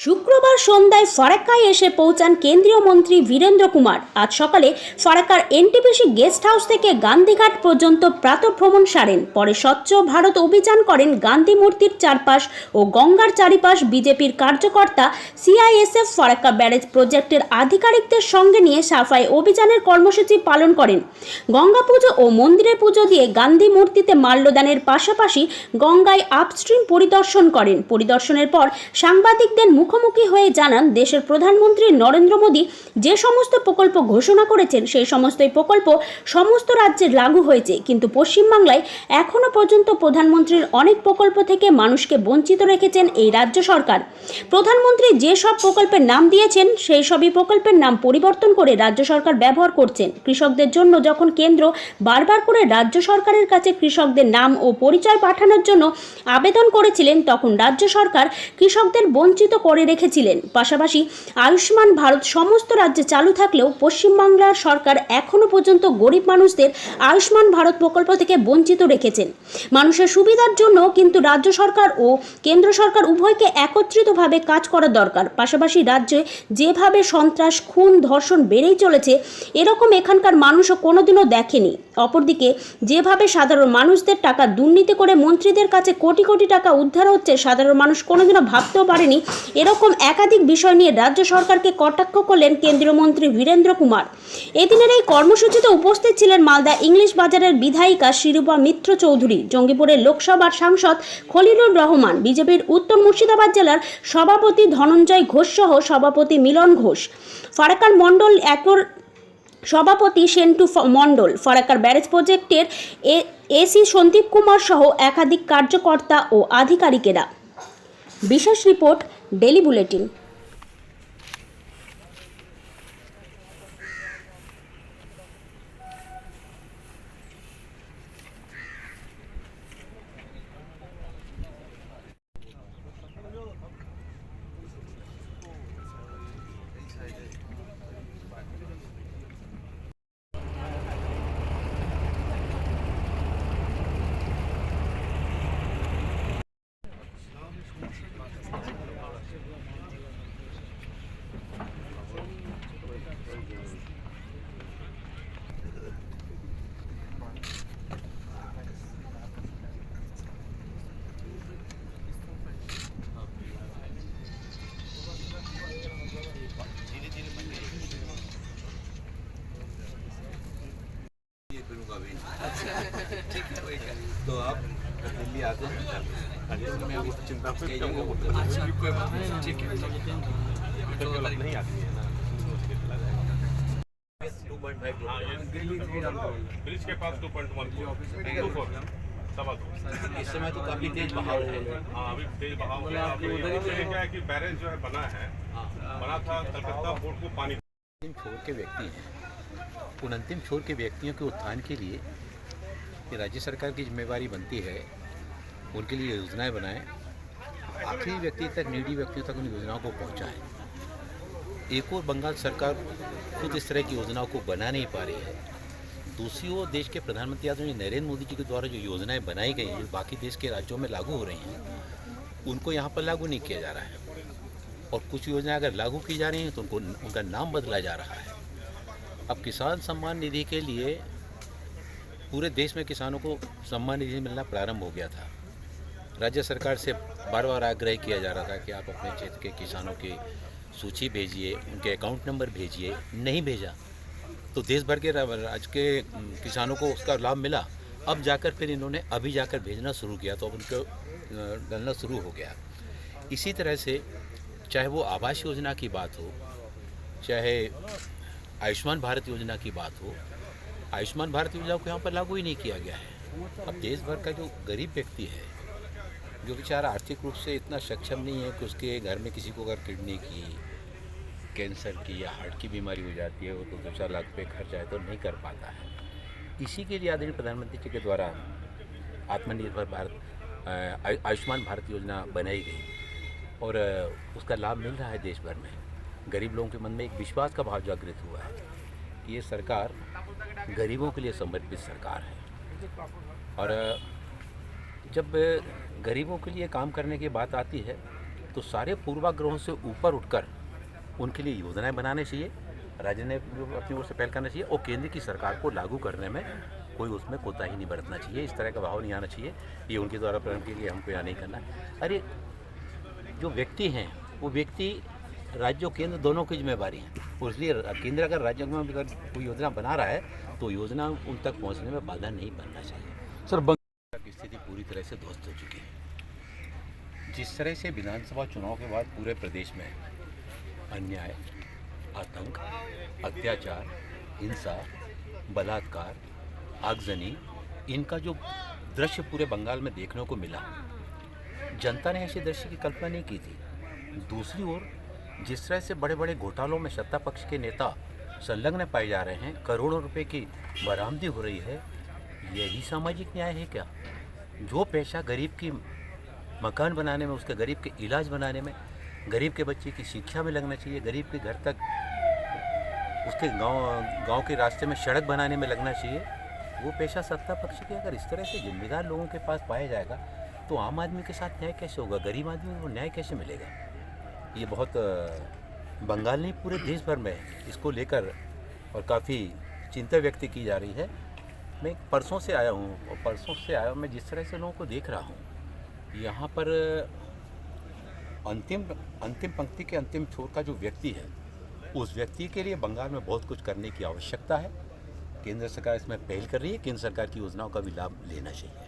শুক্রবার সন্ধ্যায় ফারাক্কায় এসে পৌঁছান কেন্দ্রীয় মন্ত্রী বীরেন্দ্র কুমার। আজ সকালে ফারাক্কার এনটিপিসি গেস্ট হাউস থেকে গান্ধীঘাট পর্যন্ত প্রাতঃভ্রমণ সারেন। পরে স্বচ্ছ ভারত অভিযান করেন। গান্ধী মূর্তির চারপাশ ও গঙ্গার চারিপাশ বিজেপির কার্যকর্তা, সিআইএসএফ ফারাক্কা ব্যারেজ প্রজেক্টের আধিকারিকদের সঙ্গে নিয়ে সাফাই অভিযানের কর্মসূচি পালন করেন। গঙ্গা পুজো ও মন্দিরে পুজো দিয়ে গান্ধী মূর্তিতে মাল্যদানের পাশাপাশি গঙ্গায় আপস্ট্রিম পরিদর্শন করেন। পরিদর্শনের পর সাংবাদিকদের মুখোমুখি হয়ে জানান, দেশের প্রধানমন্ত্রী নরেন্দ্র মোদী যে সমস্ত প্রকল্প ঘোষণা করেছেন সেই সমস্তই প্রকল্প সমস্ত রাজ্যে লাগু হয়েছে, কিন্তু পশ্চিমবাংলায় এখনো পর্যন্ত প্রধানমন্ত্রীর অনেক প্রকল্প থেকে মানুষকে বঞ্চিত রেখেছেন এই রাজ্য সরকার। প্রধানমন্ত্রী যে সব প্রকল্পের নাম দিয়েছেন সেই সবই প্রকল্পের নাম পরিবর্তন করে রাজ্য সরকার ব্যবহার করছেন। কৃষকদের জন্য যখন কেন্দ্র বারবার করে রাজ্য সরকারের কাছে কৃষকদের নাম ও পরিচয় পাঠানোর জন্য আবেদন করেছিলেন, তখন রাজ্য সরকার কৃষকদের বঞ্চিত করে রেখেছিলেন। পাশাপাশি আয়ুষ্মান ভারত সমস্ত রাজ্যে চালু থাকলেও পশ্চিমবাংলার সরকার এখনো পর্যন্ত গরিব মানুষদের আয়ুষ্মান ভারত প্রকল্প থেকে বঞ্চিত রেখেছেন। মানুষের সুবিধার জন্য কিন্তু রাজ্য সরকার ও কেন্দ্র সরকার উভয়কে একত্রিতভাবে কাজ করা দরকার। পাশাপাশি রাজ্যে যেভাবে সন্ত্রাস, খুন, ধর্ষণ বেড়েই চলেছে, এরকম এখানকার মানুষও কোনোদিনও দেখেনি। অপরদিকে যেভাবে সাধারণ মানুষদের টাকা দুর্নীতি করে মন্ত্রীদের কাছে কোটি কোটি টাকা উদ্ধার হচ্ছে, সাধারণ মানুষ কোনোদিনও ভাবতেও পারেনি। এরকম একাধিক বিষয় নিয়ে রাজ্য সরকারকে কটাক্ষ করলেন কেন্দ্রীয় মন্ত্রী বীরেন্দ্র কুমার। এদিনের এই কর্মসূচিতে উপস্থিত ছিলেন মালদা ইংলিশ বাজারের বিধায়িকা শিরূপা মিত্র চৌধুরী, জঙ্গিপুরের লোকসভার সাংসদ খলিলুর রহমান, বিজেপির উত্তর মুর্শিদাবাদ জেলার সভাপতি ধনঞ্জয় ঘোষ সহ সভাপতি মিলন ঘোষ, ফারাক্কার মণ্ডল একর সভাপতি সেন্টু মণ্ডল, ফারাক্কার ব্যারেজ প্রজেক্টের এসি সন্দীপ কুমার সহ একাধিক কার্যকর্তা ও আধিকারিকেরা। বিশেষ রিপোর্ট, ডেলি বুলেটিন। ठीक है, वही कर। तो आप दिल्ली आते हैं, मैं अभी चिंता कोई बात नहीं, ठीक है, नहीं आती है ना। 2.5 ब्रिज के पास 2.1 इस समय तो काफी तेज बहाव है। हाँ, अभी तेज बहाव है। अभी क्या है कि बैरेज जो है बना है, बना था कलकत्ता पोर्ट को पानी। अंतिम छोर के व्यक्ति हैं, उन अंतिम छोर के व्यक्तियों के उत्थान के लिए ये राज्य सरकार की जिम्मेवारी बनती है, उनके लिए योजनाएं बनाएं, आखिरी व्यक्ति तक, नीडी व्यक्तियों तक उन योजनाओं को पहुंचाएं। एक और बंगाल सरकार खुद इस तरह की योजनाओं को बना नहीं पा रही है, दूसरी ओर देश के प्रधानमंत्री आदरणीय नरेंद्र मोदी जी के द्वारा जो योजनाएं बनाई गई हैं, जो बाकी देश के राज्यों में लागू हो रही हैं, उनको यहाँ पर लागू नहीं किया जा रहा है। और कुछ योजनाएं अगर लागू की जा रही हैं तो उनका नाम बदला जा रहा है। अब किसान सम्मान निधि के लिए पूरे देश में किसानों को सम्मान निधि मिलना प्रारंभ हो गया था। राज्य सरकार से बार बार आग्रह किया जा रहा था कि आप अपने क्षेत्र के किसानों की सूची भेजिए, उनके अकाउंट नंबर भेजिए, नहीं भेजा तो देश भर के राज्य के किसानों को उसका लाभ मिला। अब जाकर फिर इन्होंने अभी जाकर भेजना शुरू किया तो अब उनको डलना शुरू हो गया। इसी तरह से चाहे वो आवास योजना की बात हो, चाहे आयुष्मान भारत योजना की बात हो, आयुष्मान भारत योजना को यहाँ पर लागू ही नहीं किया गया है। अब देश भर का जो गरीब व्यक्ति है, जो बेचारा आर्थिक रूप से इतना सक्षम नहीं है कि उसके घर में किसी को अगर किडनी की, कैंसर की या हार्ट की बीमारी हो जाती है, वो तो 2-4 लाख रुपये खर्च आए तो नहीं कर पाता है। इसी के लिए आदरणीय प्रधानमंत्री जी के द्वारा आत्मनिर्भर भारत आयुष्मान भारत योजना बनाई गई और उसका लाभ मिल रहा है देश भर में। गरीब लोगों के मन में एक विश्वास का भाव जागृत हुआ है कि ये सरकार गरीबों के लिए समर्पित सरकार है। और जब गरीबों के लिए काम करने की बात आती है तो तो सारे पूर्वाग्रहों से ऊपर उठकर उनके लिए योजनाएं बनाने चाहिए, राज्य ने अपनी ओर से पहल करना चाहिए और केंद्र की सरकार को लागू करने में कोई उसमें कोताही नहीं बरतना चाहिए, इस तरह का भाव नहीं आना चाहिए ये उनके द्वारा प्रेरण के लिए हमको यहाँ नहीं करना। अरे जो व्यक्ति हैं वो व्यक्ति राज्य और केंद्र दोनों की जिम्मेवारी है, और इसलिए केंद्र अगर राज्य में अगर कोई योजना बना रहा है तो योजना उन तक पहुँचने में बाधा नहीं बनना चाहिए। सर बंगाल की स्थिति पूरी तरह से ध्वस्त हो चुकी है। जिस तरह से विधानसभा चुनाव के बाद पूरे प्रदेश में अन्याय, आतंक, अत्याचार, हिंसा, बलात्कार, आगजनी, इनका जो दृश्य पूरे बंगाल में देखने को मिला, जनता ने ऐसे दृश्य की कल्पना नहीं की थी। दूसरी ओर जिस तरह से बड़े बड़े घोटालों में सत्ता पक्ष के नेता संलग्न पाए जा रहे हैं, करोड़ों रुपए की बरामदी हो रही है, यही सामाजिक न्याय है क्या? जो पैसा गरीब की मकान बनाने में, उसके गरीब के इलाज बनाने में, गरीब के बच्चे की शिक्षा में लगना चाहिए, गरीब के घर तक उसके गांव के रास्ते में सड़क बनाने में लगना चाहिए, वो पैसा सत्ता पक्ष के अगर इस तरह से जिम्मेदार लोगों के पास पाया जाएगा तो आम आदमी के साथ न्याय कैसे होगा? गरीब आदमी को न्याय कैसे मिलेगा? ये बहुत बंगाल नहीं पूरे देश भर में इसको लेकर और काफ़ी चिंता व्यक्त की जा रही है। मैं परसों से आया हूँ और परसों से आया मैं जिस तरह से लोगों को देख रहा हूँ, यहाँ पर अंतिम पंक्ति के अंतिम छोर का जो व्यक्ति है, उस व्यक्ति के लिए बंगाल में बहुत कुछ करने की आवश्यकता है। केंद्र सरकार इसमें पहल कर रही है, केंद्र सरकार की योजनाओं का भी लाभ लेना चाहिए।